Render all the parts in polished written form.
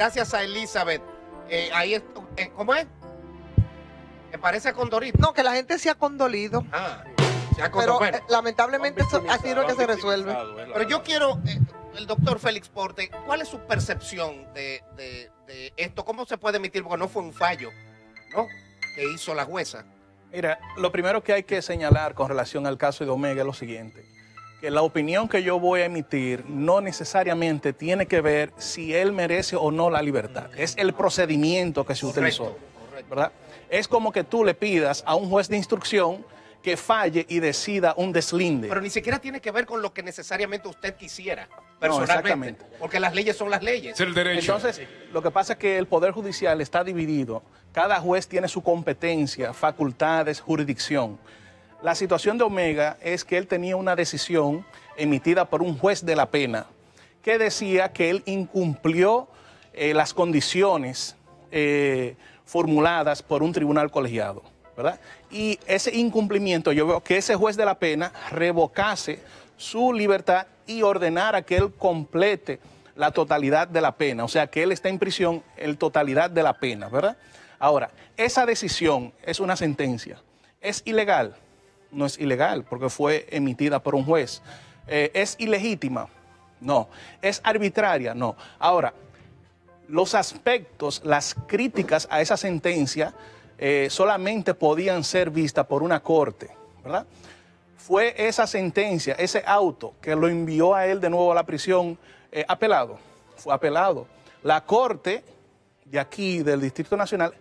gracias a Elizabeth. Ahí es, ¿cómo es? Me parece condorido. No, que la gente se ha condolido. Se ha pero bueno. Lamentablemente eso así no es que se resuelve. Pero yo quiero, el doctor Félix Porte, ¿cuál es su percepción de esto? ¿Cómo se puede emitir? Porque no fue un fallo, ¿no?, que hizo la jueza. Mira, lo primero que hay que señalar con relación al caso de Omega es lo siguiente, que la opinión que yo voy a emitir no necesariamente tiene que ver si él merece o no la libertad. Es el procedimiento que se utilizó, ¿verdad? Es como que tú le pidas a un juez de instrucción que falle y decida un deslinde. Pero ni siquiera tiene que ver con lo que necesariamente usted quisiera, personalmente. No, porque las leyes son las leyes. Es el derecho. Entonces, lo que pasa es que el Poder Judicial está dividido. Cada juez tiene su competencia, facultades, jurisdicción. La situación de Omega es que él tenía una decisión emitida por un juez de la pena que decía que él incumplió las condiciones formuladas por un tribunal colegiado, ¿verdad? Y ese incumplimiento, yo veo que ese juez de la pena revocase su libertad y ordenara que él complete la totalidad de la pena, o sea, que él está en prisión en totalidad de la pena, ¿verdad? Ahora, esa decisión es una sentencia. ¿Es ilegal? No es ilegal porque fue emitida por un juez. ¿Es ilegítima? No. ¿Es arbitraria? No. Ahora, los aspectos, las críticas a esa sentencia solamente podían ser vistas por una corte, ¿verdad? Fue esa sentencia, ese auto que lo envió a él de nuevo a la prisión apelado. Fue apelado. La corte de aquí, del Distrito Nacional,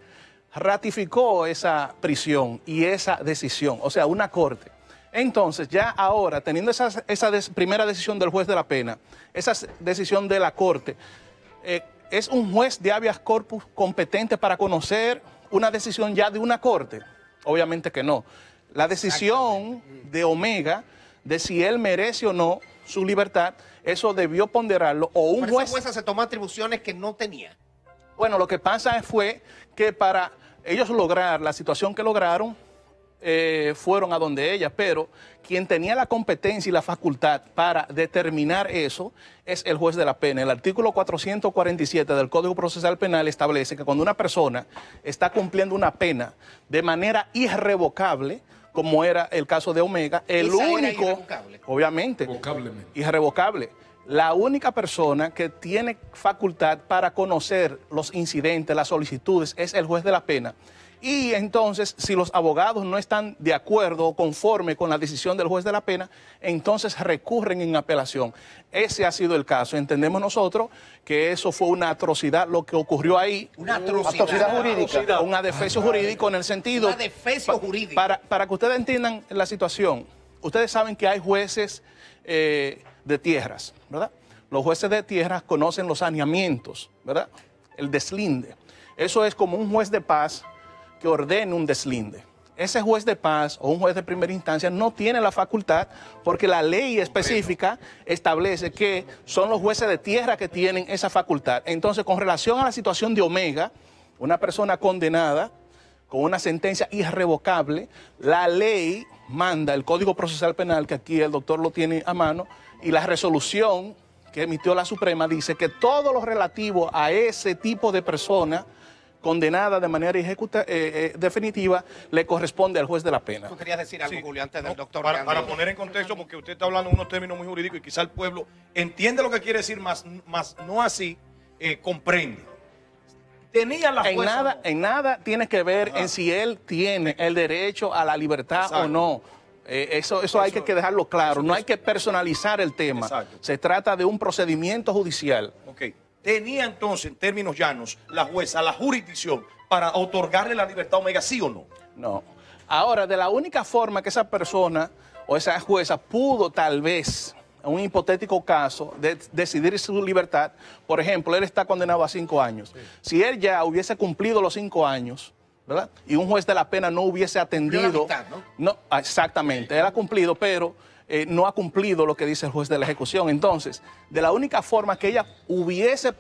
ratificó esa prisión y esa decisión, o sea, una corte. Entonces, ya ahora, teniendo esa primera decisión del juez de la pena, esa decisión de la corte, ¿es un juez de habeas corpus competente para conocer una decisión ya de una corte? Obviamente que no. La decisión de Omega, de si él merece o no su libertad, eso debió ponderarlo, o un juez... Esa jueza se tomó atribuciones que no tenía. Bueno, lo que pasa fue que para ellos lograr la situación que lograron, fueron a donde ella, pero quien tenía la competencia y la facultad para determinar eso es el juez de la pena. El artículo 447 del Código Procesal Penal establece que cuando una persona está cumpliendo una pena de manera irrevocable, como era el caso de Omega, el único, obviamente, irrevocable. La única persona que tiene facultad para conocer los incidentes, las solicitudes, es el juez de la pena. Y entonces, si los abogados no están de acuerdo o conforme con la decisión del juez de la pena, entonces recurren en apelación. Ese ha sido el caso. Entendemos nosotros que eso fue una atrocidad lo que ocurrió ahí. Una atrocidad jurídica. Un adefesio jurídico en el sentido... Un adefesio jurídico. Para que ustedes entiendan la situación, ustedes saben que hay jueces de tierras, ¿verdad? Los jueces de tierras conocen los saneamientos, ¿verdad? El deslinde. Eso es como un juez de paz que ordene un deslinde. Ese juez de paz o un juez de primera instancia no tiene la facultad porque la ley específica establece que son los jueces de tierra que tienen esa facultad. Entonces, con relación a la situación de Omega, una persona condenada con una sentencia irrevocable, la ley manda, el Código Procesal Penal, que aquí el doctor lo tiene a mano, y la resolución que emitió la Suprema dice que todo lo relativo a ese tipo de persona condenada de manera definitiva, le corresponde al juez de la pena. ¿Tú querías decir algo, Julio, antes del doctor? Para poner en contexto, porque usted está hablando en unos términos muy jurídicos y quizá el pueblo entiende lo que quiere decir, más no así comprende. Tenía la jueza... En nada tiene que ver en si él tiene el derecho a la libertad o no. Eso hay que dejarlo claro. No hay que personalizar el tema. Exacto. Se trata de un procedimiento judicial. Ok. ¿Tenía entonces, en términos llanos, la jueza la jurisdicción para otorgarle la libertad a Omega, sí o no? No. Ahora, de la única forma que esa persona o esa jueza pudo tal vez, en un hipotético caso, decidir su libertad, por ejemplo, él está condenado a 5 años. Sí. Si él ya hubiese cumplido los 5 años, ¿verdad? Y un juez de la pena no hubiese atendido... mitad, ¿no? No, exactamente, él ha cumplido, pero... no ha cumplido lo que dice el juez de la ejecución. Entonces, de la única forma que ella hubiese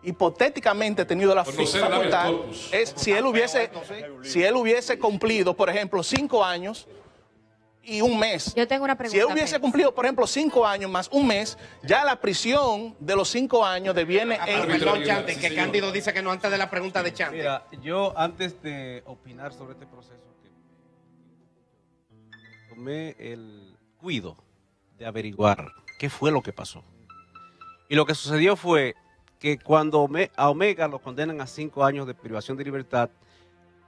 hipotéticamente tenido la facultad es si él hubiese cumplido, por ejemplo, 5 años y un mes. Yo tengo una pregunta. Si él hubiese cumplido, por ejemplo, 5 años más un mes, ya la prisión de los 5 años deviene en... Perdón, Chante, que Cándido dice que no antes de la pregunta de Chante. Mira, yo antes de opinar sobre este proceso, tomé el cuidado de averiguar qué fue lo que pasó. Y lo que sucedió fue que cuando a Omega lo condenan a 5 años de privación de libertad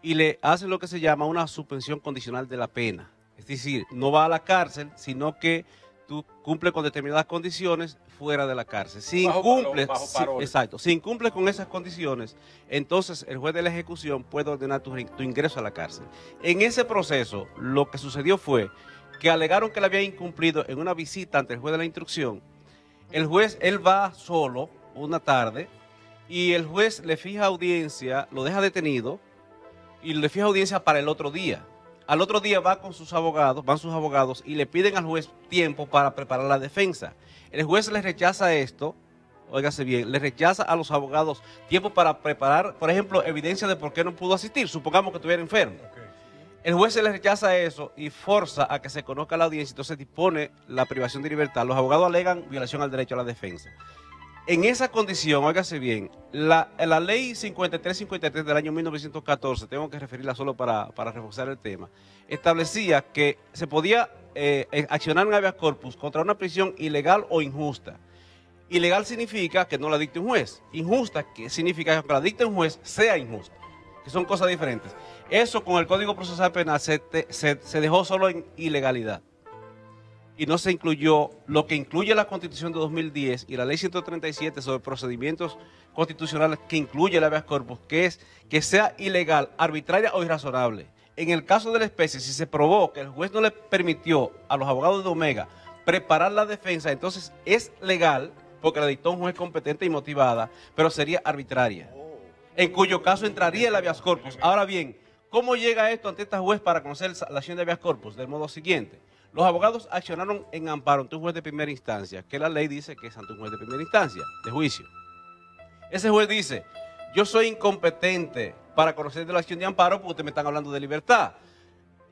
y le hacen lo que se llama una suspensión condicional de la pena. Es decir, no va a la cárcel, sino que tú cumples con determinadas condiciones fuera de la cárcel. Si incumples, exacto, si incumples con esas condiciones, entonces el juez de la ejecución puede ordenar tu ingreso a la cárcel. En ese proceso, lo que sucedió fue que alegaron que le había incumplido en una visita ante el juez de la instrucción. El juez, él va solo una tarde y el juez le fija audiencia, lo deja detenido y le fija audiencia para el otro día. Al otro día va con sus abogados, van sus abogados y le piden al juez tiempo para preparar la defensa. El juez le rechaza esto, óigase bien, le rechaza a los abogados tiempo para preparar, por ejemplo, evidencia de por qué no pudo asistir, supongamos que estuviera enfermo. El juez se le rechaza eso y forza a que se conozca la audiencia, entonces dispone la privación de libertad. Los abogados alegan violación al derecho a la defensa. En esa condición, óigase bien, la ley 5353 del año 1914, tengo que referirla solo para reforzar el tema, establecía que se podía accionar un habeas corpus contra una prisión ilegal o injusta. Ilegal significa que no la dicte un juez. Injusta que significa que la dicte un juez sea injusta, que son cosas diferentes. Eso con el Código Procesal Penal se dejó solo en ilegalidad. Y no se incluyó lo que incluye la Constitución de 2010 y la Ley 137 sobre procedimientos constitucionales que incluye el habeas corpus, que es que sea ilegal, arbitraria o irrazonable. En el caso de la especie, si se probó que el juez no le permitió a los abogados de Omega preparar la defensa, entonces es legal porque la dictó un juez competente y motivada, pero sería arbitraria, en cuyo caso entraría el habeas corpus. Ahora bien, ¿cómo llega esto ante esta juez para conocer la acción de habeas corpus? Del modo siguiente. Los abogados accionaron en amparo ante un juez de primera instancia, que la ley dice que es ante un juez de primera instancia, de juicio. Ese juez dice, yo soy incompetente para conocer de la acción de amparo porque ustedes me están hablando de libertad.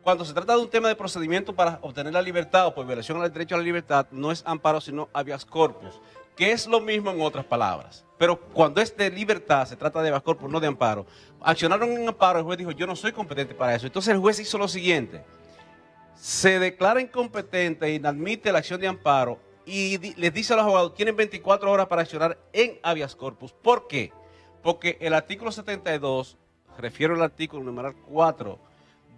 Cuando se trata de un tema de procedimiento para obtener la libertad o por violación al derecho a la libertad, no es amparo sino habeas corpus, que es lo mismo en otras palabras. Pero cuando es de libertad, se trata de habeas corpus, no de amparo. Accionaron en amparo, el juez dijo, yo no soy competente para eso. Entonces el juez hizo lo siguiente. Se declara incompetente e inadmite la acción de amparo y les dice a los abogados, tienen 24 horas para accionar en habeas corpus. ¿Por qué? Porque el artículo 72, refiero al artículo numeral 4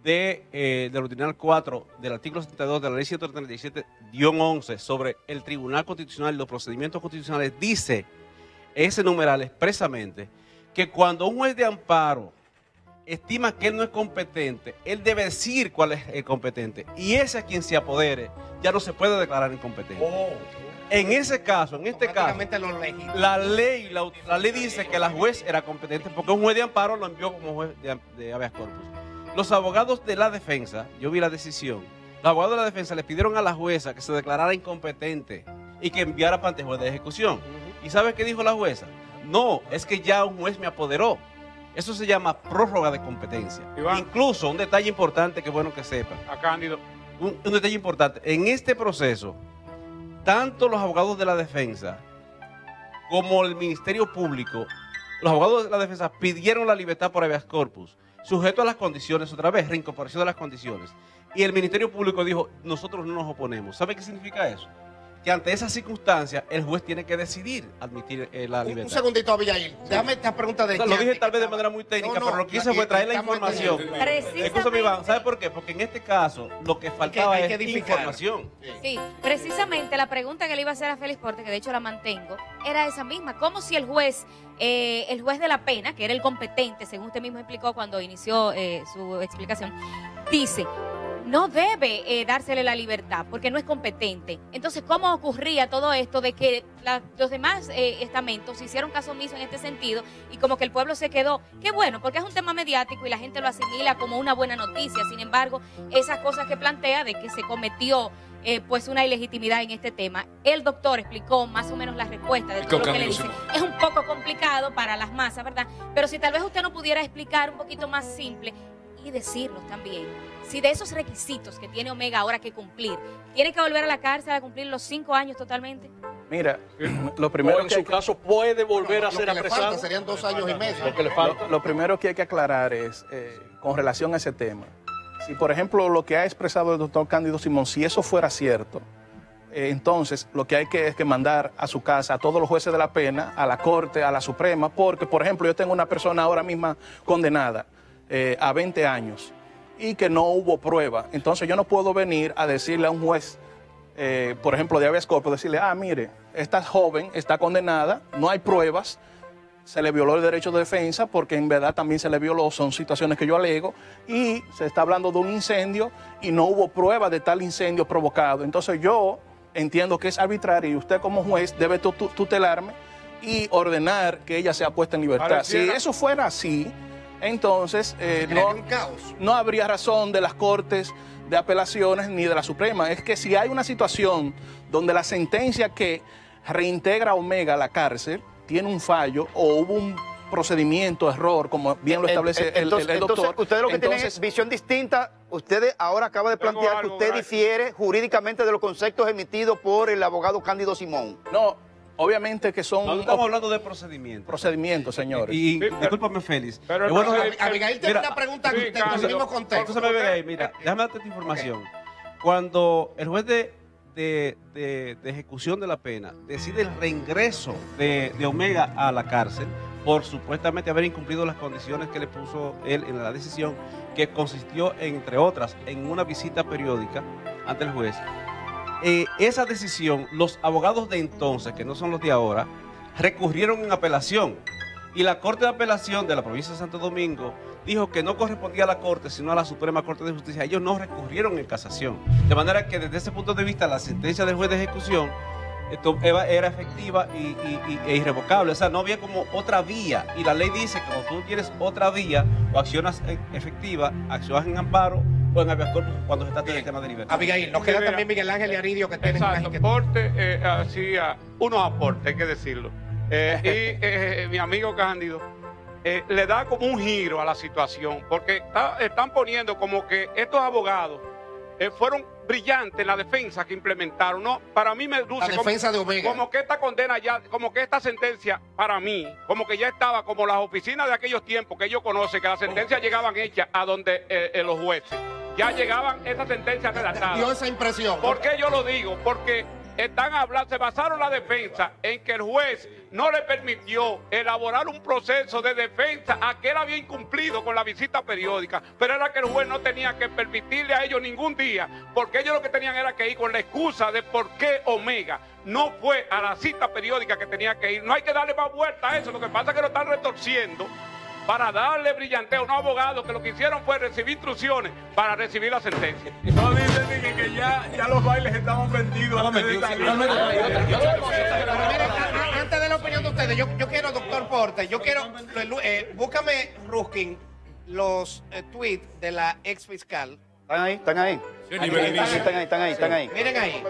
del ordinal 4 del artículo 72 de la ley 137-11 sobre el Tribunal Constitucional y los procedimientos constitucionales, dice ese numeral expresamente que cuando un juez de amparo estima que él no es competente, él debe decir cuál es el competente y ese a quien se apodere ya no se puede declarar incompetente. En ese caso, en este caso, la ley dice que la juez era competente porque un juez de amparo lo envió como juez de habeas corpus. Los abogados de la defensa, yo vi la decisión, los abogados de la defensa le pidieron a la jueza que se declarara incompetente y que enviara para ante el juez de ejecución. ¿Y sabes qué dijo la jueza? No, es que ya un juez me apoderó. Eso se llama prórroga de competencia. Iván. Incluso, un detalle importante que es bueno que sepan. A Cándido. Un detalle importante. En este proceso, tanto los abogados de la defensa como el Ministerio Público, los abogados de la defensa pidieron la libertad por habeas corpus, sujeto a las condiciones, otra vez, reincorporación de las condiciones. Y el Ministerio Público dijo, nosotros no nos oponemos. ¿Sabe qué significa eso? Que ante esas circunstancias el juez tiene que decidir admitir la libertad. Un segundito, Abigail. Déjame esta pregunta de... O sea, lo dije tal vez de manera muy técnica, pero lo que hice fue traer la información. Escúchame, Iván, ¿sabe por qué? Porque en este caso lo que faltaba es información. Sí, precisamente la pregunta que le iba a hacer a Félix Porte, que de hecho la mantengo, era esa misma. ¿Cómo si el juez de la pena, que era el competente, según usted mismo explicó cuando inició su explicación, dice... no debe dársele la libertad porque no es competente? Entonces, ¿cómo ocurría todo esto de que los demás estamentos hicieron caso omiso en este sentido y como que el pueblo se quedó? Qué bueno, porque es un tema mediático y la gente lo asimila como una buena noticia. Sin embargo, esas cosas que plantea de que se cometió pues una ilegitimidad en este tema, el doctor explicó más o menos la respuesta de todo lo que le dice. Es un poco complicado para las masas, ¿verdad? Pero si tal vez usted no pudiera explicar un poquito más simple y decirnos también si de esos requisitos que tiene Omega ahora que cumplir, tiene que volver a la cárcel a cumplir los 5 años totalmente. Mira, lo primero en su caso puede volver a ser apresado. Serían 2 años y medio. Lo que le falta. Lo primero que hay que aclarar es, con relación a ese tema, si por ejemplo lo que ha expresado el doctor Cándido Simón, si eso fuera cierto, entonces lo que hay es que mandar a su casa a todos los jueces de la pena, a la Corte, a la Suprema, porque por ejemplo yo tengo una persona ahora misma condenada a 20 años y que no hubo prueba. Entonces yo no puedo venir a decirle a un juez, por ejemplo, de habeas corpus, decirle, mire, esta joven está condenada, no hay pruebas, se le violó el derecho de defensa, porque en verdad también se le violó, son situaciones que yo alego, y se está hablando de un incendio y no hubo prueba de tal incendio provocado. Entonces yo entiendo que es arbitrario y usted como juez debe tutelarme y ordenar que ella sea puesta en libertad. Pareciera. Si eso fuera así, entonces no habría razón de las Cortes de Apelaciones ni de la Suprema. Es que si hay una situación donde la sentencia que reintegra a Omega a la cárcel tiene un fallo o hubo un procedimiento, error, como bien lo establece el doctor. Entonces, ustedes lo que tienen es visión distinta. Usted ahora acaba de plantear que usted difiere jurídicamente de los conceptos emitidos por el abogado Cándido Simón. No, obviamente que son... No estamos hablando de procedimientos. Procedimientos, señores. Y discúlpame, Félix. Pero Abigail tiene una pregunta en el mismo contexto. Mira, déjame darte esta información. Cuando el juez de ejecución de la pena decide el reingreso de Omega a la cárcel por supuestamente haber incumplido las condiciones que le puso él en la decisión, que consistió, entre otras, en una visita periódica ante el juez. Esa decisión, los abogados de entonces, que no son los de ahora, recurrieron en apelación. Y la Corte de Apelación de la provincia de Santo Domingo dijo que no correspondía a la Corte, sino a la Suprema Corte de Justicia. Ellos no recurrieron en casación. De manera que desde ese punto de vista, la sentencia del juez de ejecución era efectiva e irrevocable. O sea, no había como otra vía. Y la ley dice que cuando tú tienes otra vía, o accionas efectiva, accionas en amparo o en habeas corpus cuando se trata del tema de libertad. Abigail, nos queda también Miguel Ángel y Aridio que tienen Exacto, aporte, hacía unos aportes, hay que decirlo. Y mi amigo Cándido le da como un giro a la situación, porque están poniendo como que estos abogados fueron brillantes en la defensa que implementaron. No, para mí me luce la defensa de Omega, como que esta condena ya, como que esta sentencia para mí, como que ya estaba como las oficinas de aquellos tiempos que ellos conocen, que las sentencias llegaban hechas a donde los jueces. Ya llegaban esas sentencias redactadas. Dio esa impresión. ¿Por qué yo lo digo? Porque están hablando, se basaron la defensa en que el juez no le permitió elaborar un proceso de defensa a que él había incumplido con la visita periódica, pero era que el juez no tenía que permitirle a ellos ningún día, porque ellos lo que tenían era que ir con la excusa de por qué Omega no fue a la cita periódica que tenía que ir. No hay que darle más vuelta a eso, lo que pasa es que lo están retorciendo para darle brillantez a un abogado que lo que hicieron fue recibir instrucciones para recibir la sentencia. No dicen que ya los bailes estaban vendidos. Antes de la opinión de ustedes, yo quiero, doctor Porte, búscame, Ruskin, los tweets de la ex fiscal. Están ahí. Están ahí. Miren ahí,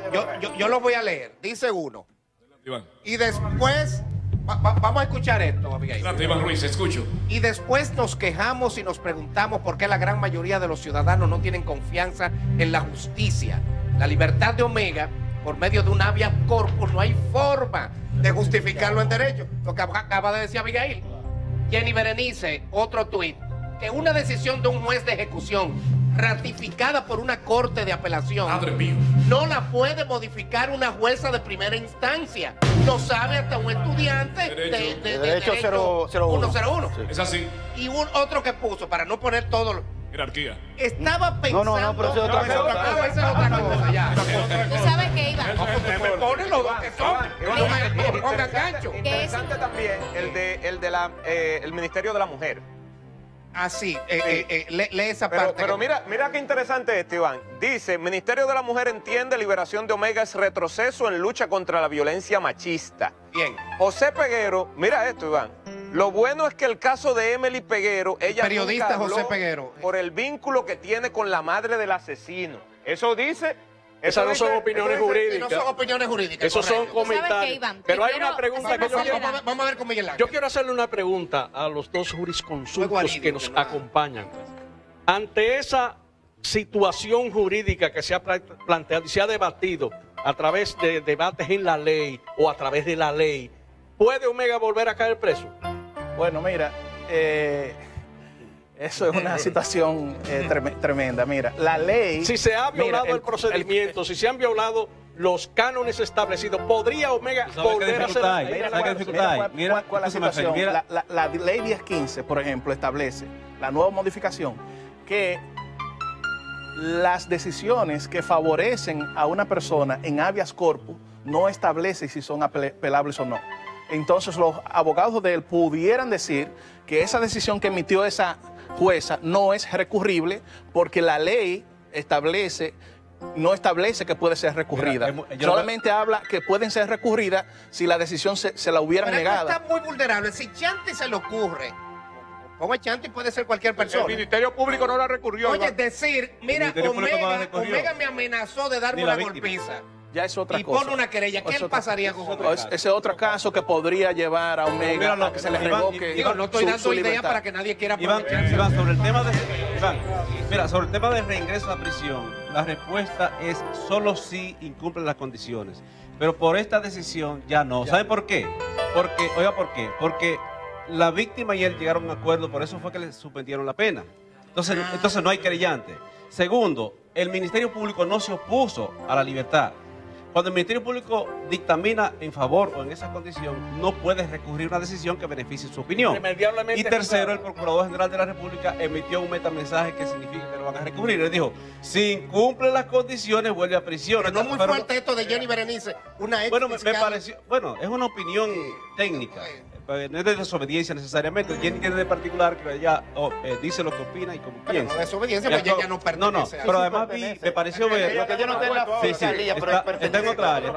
yo los voy a leer. Dice uno. Y después... vamos a escuchar esto, Abigail. Iván Ruiz, escucho. Y después nos quejamos y nos preguntamos por qué la gran mayoría de los ciudadanos no tienen confianza en la justicia. La libertad de Omega, por medio de un habeas corpus, no hay forma de justificarlo en derecho. Lo que acaba de decir Abigail. Jenny Berenice, otro tuit, que una decisión de un juez de ejecución ratificada por una corte de apelación, Madre mía, no la puede modificar una jueza de primera instancia. Lo sabe hasta un estudiante de Derecho 101. sí. Es así. Y otro que puso, para no poner todo lo... Jerarquía. Estaba pensando... No, pero eso es otra cosa. Esa es otra cosa, ya. ¿Tú sabes qué, Iván? Usted me pone los dos que son. No me pongan gancho. Interesante también el Ministerio de la Mujer. Así, lee esa parte. Pero mira qué interesante esto, Iván. Dice, Ministerio de la Mujer entiende liberación de Omega es retroceso en lucha contra la violencia machista. Bien. José Peguero, mira esto, Iván. Lo bueno es que el caso de Emily Peguero, ella periodista nunca habló José Peguero, por el vínculo que tiene con la madre del asesino. Eso dice... Esas no son opiniones jurídicas. No son opiniones jurídicas. Esos son comentarios. Pero hay una pregunta que yo quiero... Vamos a ver con Miguel Ángel. Yo quiero hacerle una pregunta a los dos jurisconsultos que nos acompañan. Ante esa situación jurídica que se ha planteado y se ha debatido a través de debates en la ley o a través de la ley, ¿puede Omega volver a caer preso? Bueno, mira, eso es una situación tremenda. Mira, la ley... Si se ha violado el procedimiento, si se han violado los cánones establecidos, ¿podría Omega volver a ser? Mira cuál es la situación. La ley 1015, por ejemplo, establece la nueva modificación que las decisiones que favorecen a una persona en habeas corpus no establece si son apelables o no. Entonces los abogados de él pudieran decir que esa decisión que emitió esa jueza no es recurrible porque la ley no establece que puede ser recurrida. Solamente habla que pueden ser recurridas si la decisión se la hubieran negado. Está muy vulnerable. Si Chanti se le ocurre, como Chanti puede ser cualquier persona. El Ministerio Público no la recurrió. Oye, decir, mira, Omega me amenazó de darme una golpiza. Ya es otra y cosa. pone una querella. ¿Qué pasaría con Omega? Ese es otro caso que podría llevar a Omega a que se le revoque. Digo, no estoy dando ideas para que nadie quiera Iván, sobre el tema de reingreso a prisión, la respuesta es solo si incumplen las condiciones. Pero por esta decisión ya no. ¿Sabe por qué? Porque la víctima y él llegaron a un acuerdo, por eso fue que le suspendieron la pena. Entonces no hay querellante. Segundo, el Ministerio Público no se opuso a la libertad. Cuando el Ministerio Público dictamina en favor o en esa condición, no puede recurrir una decisión que beneficie su opinión. Y tercero, el Procurador General de la República emitió un metamensaje que significa que lo van a recurrir. Él dijo, si incumple las condiciones, vuelve a prisión. Pero no muy fuerte esto de Jenny Berenice, una ex Bueno, me pareció, es una opinión técnica. No es de desobediencia necesariamente. Jenny tiene de particular que ella dice lo que opina y como piensa. No desobediencia, porque ella no pertenece. Pero además me pareció ver... Lo que yo no está en la fiscalía, está en otra área.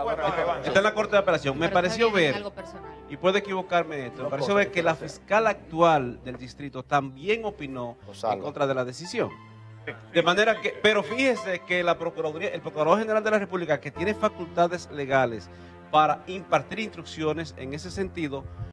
Está en la Corte de Apelación. Me pareció ver, y puedo equivocarme en esto, me pareció ver que la fiscal actual del distrito también opinó en contra de la decisión. De manera que, pero fíjese que el Procurador General de la República, que tiene facultades legales para impartir instrucciones en ese sentido,